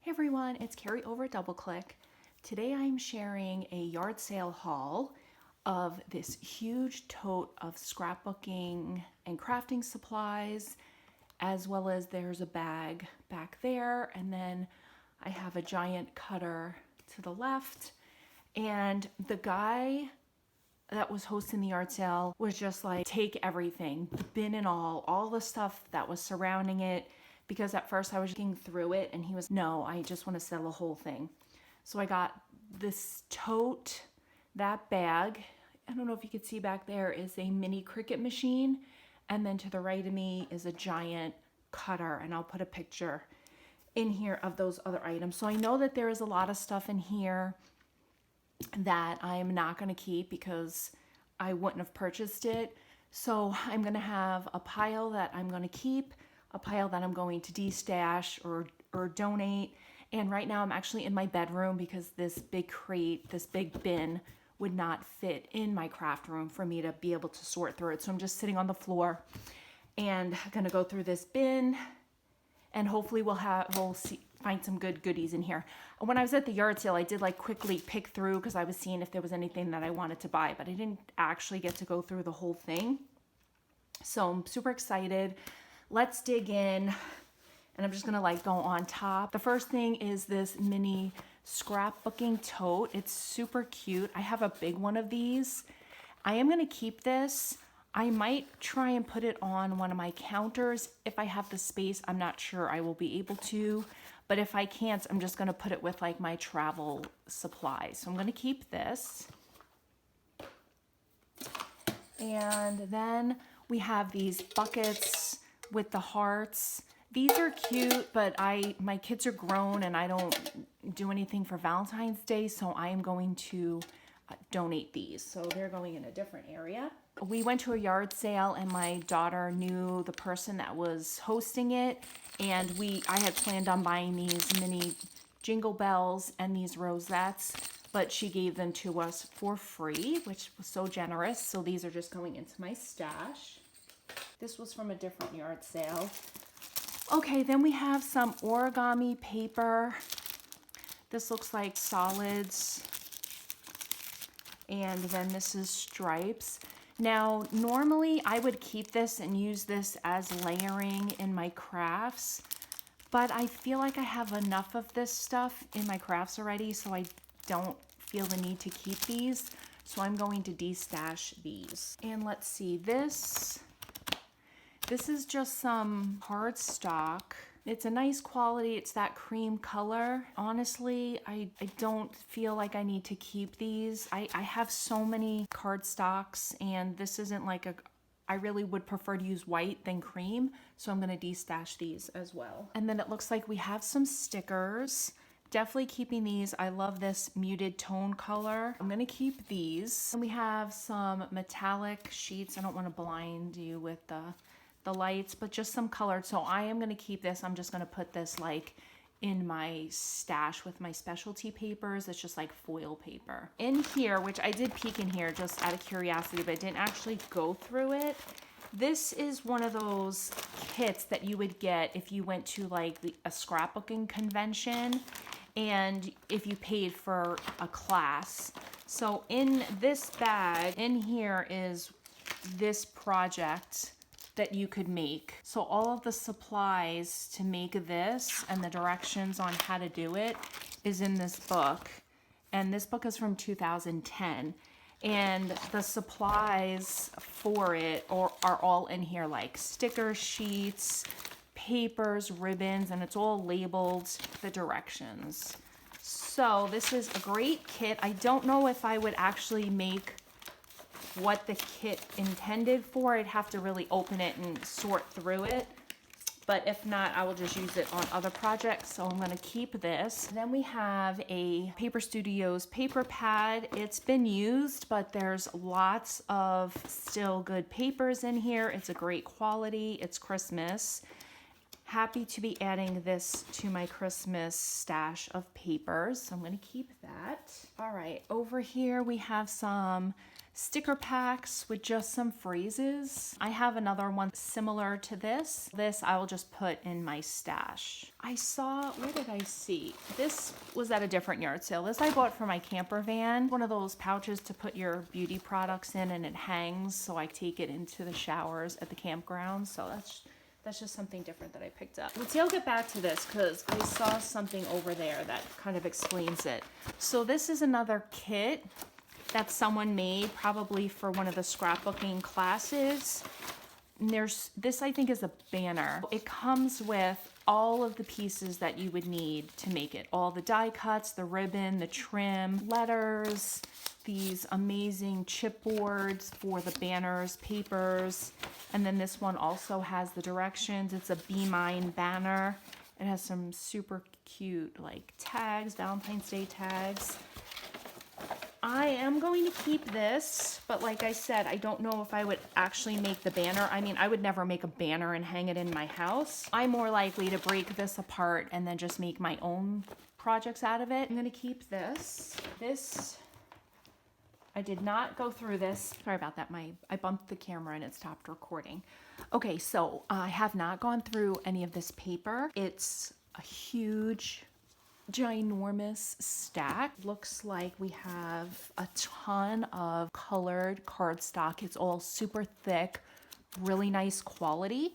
Hey everyone, it's Carrie over at DoubleClick. Today I'm sharing a yard sale haul of this huge tote of scrapbooking and crafting supplies, as well as there's a bag back there, and then I have a giant cutter to the left. And the guy that was hosting the yard sale was just like, take everything, bin and all the stuff that was surrounding it. Because at first I was looking through it and he was, no, I just want to sell the whole thing. So I got this tote, that bag. I don't know if you could see back there is a mini Cricut machine. And then to the right of me is a giant cutter. And I'll put a picture in here of those other items. So I know that there is a lot of stuff in here that I'm not going to keep because I wouldn't have purchased it. So I'm going to have a pile that I'm going to keep, a pile that I'm going to de-stash or donate. And right now I'm actually in my bedroom because this big crate, this big bin would not fit in my craft room for me to be able to sort through it. So I'm just sitting on the floor and I'm gonna go through this bin and hopefully we'll find some good goodies in here. When I was at the yard sale, I did like quickly pick through because I was seeing if there was anything that I wanted to buy, but I didn't actually get to go through the whole thing. So I'm super excited. Let's dig in, and I'm just gonna like go on top. The first thing is this mini scrapbooking tote. It's super cute. I have a big one of these. I am gonna keep this. I might try and put it on one of my counters if I have the space. I'm not sure I will be able to, but if I can't, I'm just gonna put it with like my travel supplies. So I'm gonna keep this. And then we have these buckets with the hearts. These are cute, but my kids are grown and I don't do anything for Valentine's Day, so I am going to donate these. So they're going in a different area. We went to a yard sale and my daughter knew the person that was hosting it, and I had planned on buying these mini jingle bells and these rosettes, but she gave them to us for free, which was so generous. So these are just going into my stash. This was from a different yard sale. Okay, then we have some origami paper. This looks like solids. And then this is stripes. Now, normally I would keep this and use this as layering in my crafts, but I feel like I have enough of this stuff in my crafts already, so I don't feel the need to keep these. So I'm going to de-stash these. And let's see, this is just some cardstock. It's a nice quality. It's that cream color. Honestly, I don't feel like I need to keep these. I have so many cardstocks, and this isn't like I really would prefer to use white than cream, so I'm gonna de-stash these as well. And then it looks like we have some stickers. Definitely keeping these. I love this muted tone color. I'm gonna keep these. And we have some metallic sheets. I don't wanna blind you with the lights, but just some colored. So I am going to keep this. I'm just going to put this like in my stash with my specialty papers. It's just like foil paper. In here, which I did peek in here just out of curiosity, but I didn't actually go through it. This is one of those kits that you would get if you went to like a scrapbooking convention and if you paid for a class. So in this bag, in here is this project that you could make. So all of the supplies to make this and the directions on how to do it is in this book. And this book is from 2010. And the supplies for it are all in here, like sticker sheets, papers, ribbons, and it's all labeled the directions. So this is a great kit. I don't know if I would actually make what the kit intended for. I'd have to really open it and sort through it, but if not, I will just use it on other projects. So I'm going to keep this. Then we have a Paper Studios paper pad. It's been used, but there's lots of still good papers in here. It's a great quality. It's Christmas. Happy to be adding this to my Christmas stash of papers. So I'm going to keep that. All right, over here we have some sticker packs with just some phrases. I have another one similar to this. This I will just put in my stash. I saw, where did I see? This was at a different yard sale. This I bought for my camper van. One of those pouches to put your beauty products in, and it hangs, so I take it into the showers at the campground. So that's just something different that I picked up. Let's see, I'll get back to this because I saw something over there that kind of explains it. So this is another kit that someone made probably for one of the scrapbooking classes. And this I think is a banner. It comes with all of the pieces that you would need to make it. All the die cuts, the ribbon, the trim, letters, these amazing chipboards for the banners, papers. And then this one also has the directions. It's a Be Mine banner. It has some super cute like tags, Valentine's Day tags. I am going to keep this, but like I said, I don't know if I would actually make the banner. I mean, I would never make a banner and hang it in my house. I'm more likely to break this apart and then just make my own projects out of it. I'm going to keep this. I did not go through this. Sorry about that. I bumped the camera and it stopped recording. Okay, so I have not gone through any of this paper. It's a huge, ginormous stack. Looks like we have a ton of colored cardstock. It's all super thick, really nice quality.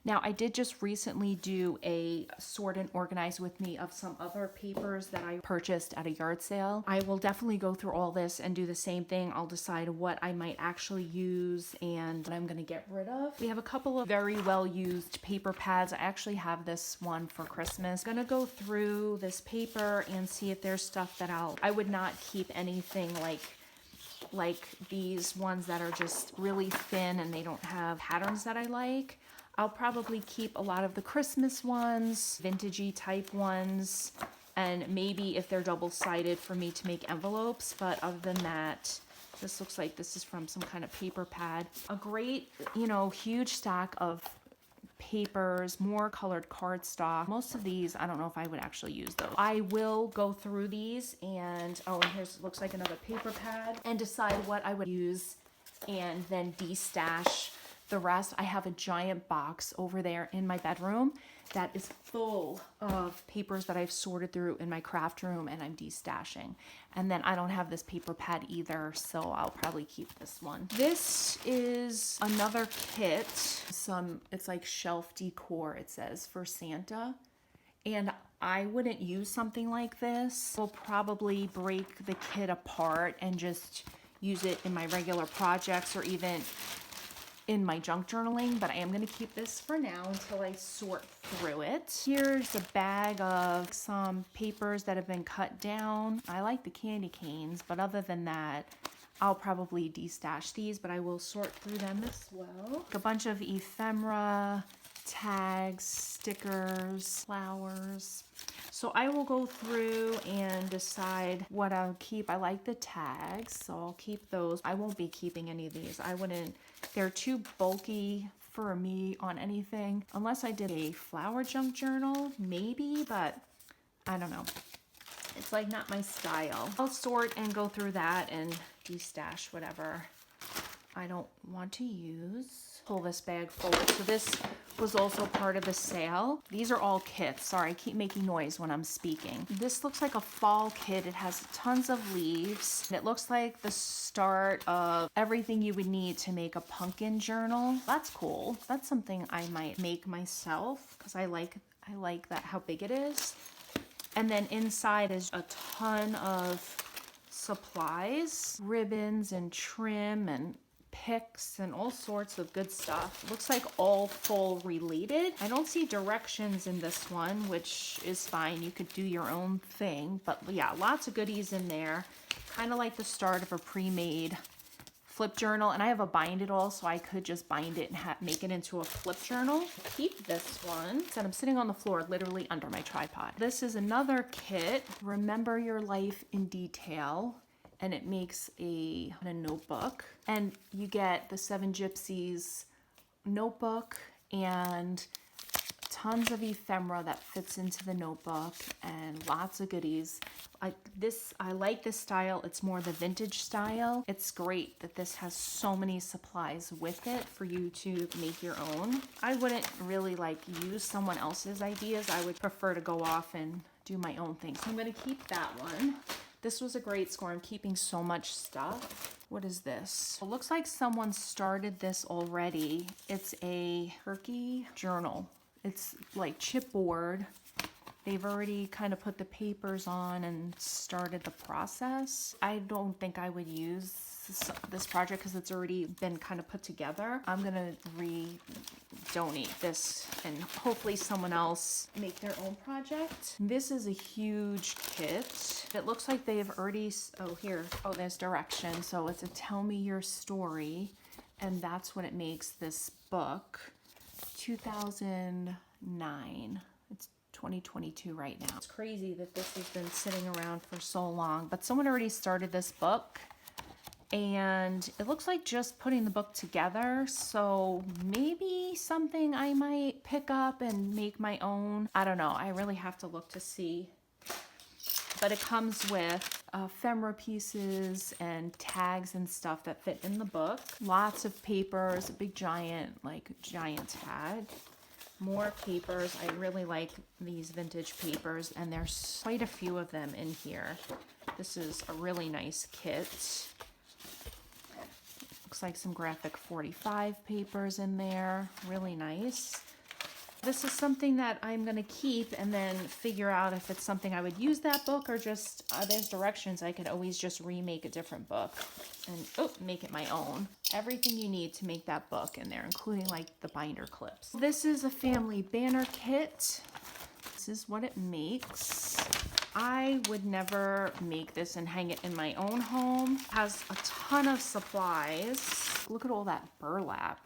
Now, I did just recently do a sort and organize with me of some other papers that I purchased at a yard sale. I will definitely go through all this and do the same thing. I'll decide what I might actually use and what I'm going to get rid of. We have a couple of very well used paper pads. I actually have this one for Christmas. I'm going to go through this paper and see if there's stuff that I would not keep anything like these ones that are just really thin and they don't have patterns that I like. I'll probably keep a lot of the Christmas ones, vintagey type ones, and maybe if they're double-sided for me to make envelopes. But other than that, this looks like this is from some kind of paper pad. A great, huge stack of papers, more colored cardstock. Most of these, I don't know if I would actually use those. I will go through these and here's looks like another paper pad and decide what I would use and then de-stash the rest. I have a giant box over there in my bedroom that is full of papers that I've sorted through in my craft room and I'm de-stashing. And then I don't have this paper pad either, so I'll probably keep this one. This is another kit. It's like shelf decor, it says, for Santa. And I wouldn't use something like this. I'll probably break the kit apart and just use it in my regular projects or even in my junk journaling, but I am going to keep this for now until I sort through it. Here's a bag of some papers that have been cut down. I like the candy canes, but other than that, I'll probably de-stash these, but I will sort through them as well. A bunch of ephemera, tags, stickers, flowers. So I will go through and decide what I'll keep. I like the tags, so I'll keep those. I won't be keeping any of these. They're too bulky for me on anything. Unless I did a flower junk journal, maybe, but I don't know. It's like not my style. I'll sort and go through that and de-stash whatever I don't want to use. Pull this bag forward. So this was also part of the sale. These are all kits. Sorry, I keep making noise when I'm speaking. This looks like a fall kit. It has tons of leaves. It looks like the start of everything you would need to make a pumpkin journal. That's cool. That's something I might make myself because I like that how big it is. And then inside is a ton of supplies, ribbons and trim and picks and all sorts of good stuff. Looks like all fall related. I don't see directions in this one, which is fine. You could do your own thing, but yeah, lots of goodies in there. Kind of like the start of a pre-made flip journal, and I have a bind it all, so I could just bind it and make it into a flip journal. Keep this one. And I'm sitting on the floor literally under my tripod. This is another kit, Remember Your Life in Detail, and it makes a notebook. And you get the 7 Gypsies notebook and tons of ephemera that fits into the notebook and lots of goodies. I like this style. It's more the vintage style. It's great that this has so many supplies with it for you to make your own. I wouldn't really like use someone else's ideas. I would prefer to go off and do my own thing. So I'm going to keep that one. This was a great score. I'm keeping so much stuff. What is this? It looks like someone started this already. It's a turkey journal. It's like chipboard. They've already kind of put the papers on and started the process. I don't think I would use this project because it's already been kind of put together. I'm gonna donate this and hopefully someone else make their own project. This is a huge kit. It looks like they've already, there's directions. So it's a tell me your story, and that's what it makes this book. 2009. It's 2022 right now. It's crazy that this has been sitting around for so long, but someone already started this book. And it looks like just putting the book together, so maybe something I might pick up and make my own. I don't know, I really have to look to see. But it comes with ephemera pieces and tags and stuff that fit in the book. Lots of papers, a big giant tag. More papers. I really like these vintage papers, and there's quite a few of them in here. This is a really nice kit. Looks like some graphic 45 papers in there. Really nice. This is something that I'm going to keep and then figure out if it's something I would use that book or just, there's directions. I could always just remake a different book and make it my own. Everything you need to make that book in there, including like the binder clips. This is a family banner kit. This is what it makes. I would never make this and hang it in my own home. It has a ton of supplies. Look at all that burlap.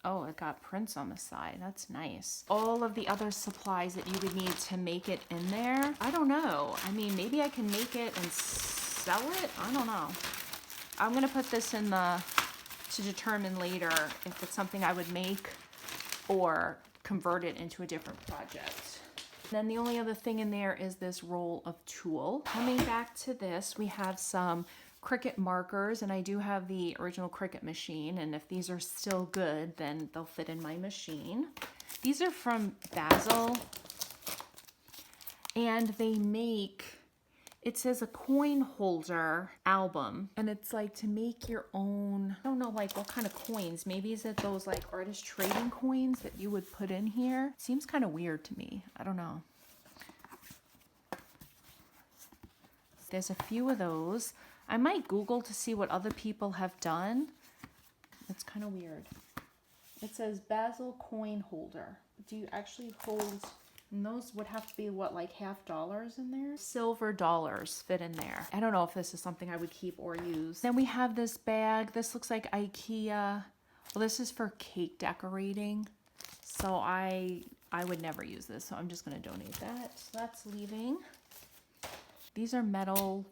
Oh, it got prints on the side. That's nice. All of the other supplies that you would need to make it in there. I don't know. I mean, maybe I can make it and sell it. I don't know. I'm gonna put this in to determine later if it's something I would make or convert it into a different project. Then the only other thing in there is this roll of tulle. Coming back to this, we have some Cricut markers, and I do have the original Cricut machine, and if these are still good, then they'll fit in my machine. These are from Basil, and they make, it says a coin holder album, and it's like to make your own, I don't know like what kind of coins. Maybe is it those like artist trading coins that you would put in here? Seems kind of weird to me. I don't know. There's a few of those. I might Google to see what other people have done. It's kind of weird. It says Basil coin holder. Do you actually hold, and those would have to be what, like $50 in there? Silver dollars fit in there. I don't know if this is something I would keep or use. Then we have this bag. This looks like IKEA. Well, this is for cake decorating. So I would never use this, so I'm just gonna donate that. So that's leaving. These are metal,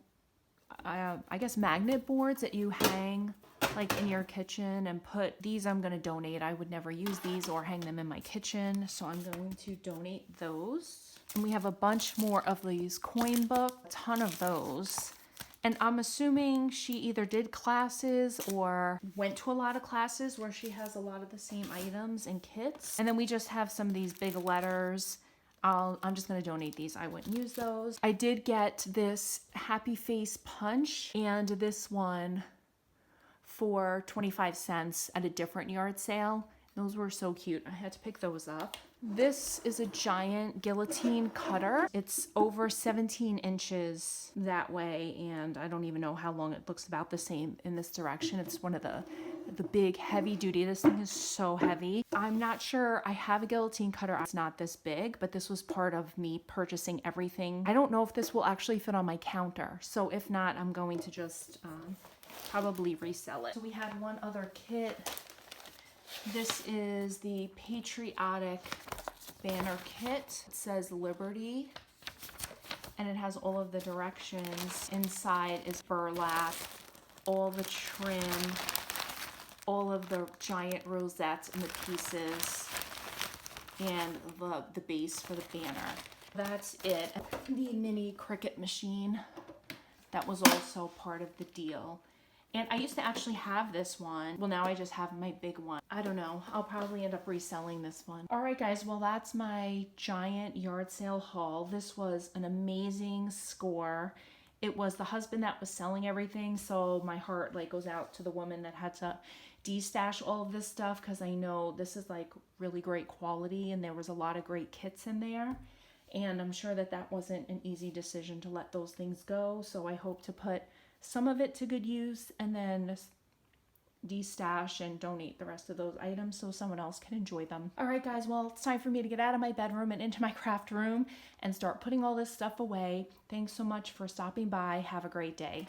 I guess magnet boards that you hang like in your kitchen and put. These I'm going to donate. I would never use these or hang them in my kitchen, so I'm going to donate those. And we have a bunch more of these coin books, a ton of those. And I'm assuming she either did classes or went to a lot of classes where she has a lot of the same items and kits. And then we just have some of these big letters. I'm just going to donate these. I wouldn't use those. I did get this Happy Face punch and this one for 25 cents at a different yard sale. Those were so cute. I had to pick those up. This is a giant guillotine cutter. It's over 17 inches that way, and I don't even know how long. It looks about the same in this direction. It's one of the big heavy duty. This thing is so heavy. I'm not sure. I have a guillotine cutter. It's not this big, but this was part of me purchasing everything. I don't know if this will actually fit on my counter. So if not, I'm going to just probably resell it. So we had one other kit. This is the Patriotic banner kit. It says Liberty, and it has all of the directions. Inside is burlap, all the trim, all of the giant rosettes and the pieces. and the base for the banner. That's it. The mini Cricut machine, that was also part of the deal. And I used to actually have this one. Well, now I just have my big one. I don't know. I'll probably end up reselling this one. All right, guys. Well, that's my giant yard sale haul. This was an amazing score. It was the husband that was selling everything, so my heart like goes out to the woman that had to de-stash all of this stuff, because I know this is like really great quality and there was a lot of great kits in there. And I'm sure that that wasn't an easy decision to let those things go. So I hope to put some of it to good use and then de-stash and donate the rest of those items so someone else can enjoy them. All right, guys, well, it's time for me to get out of my bedroom and into my craft room and start putting all this stuff away. Thanks so much for stopping by. Have a great day.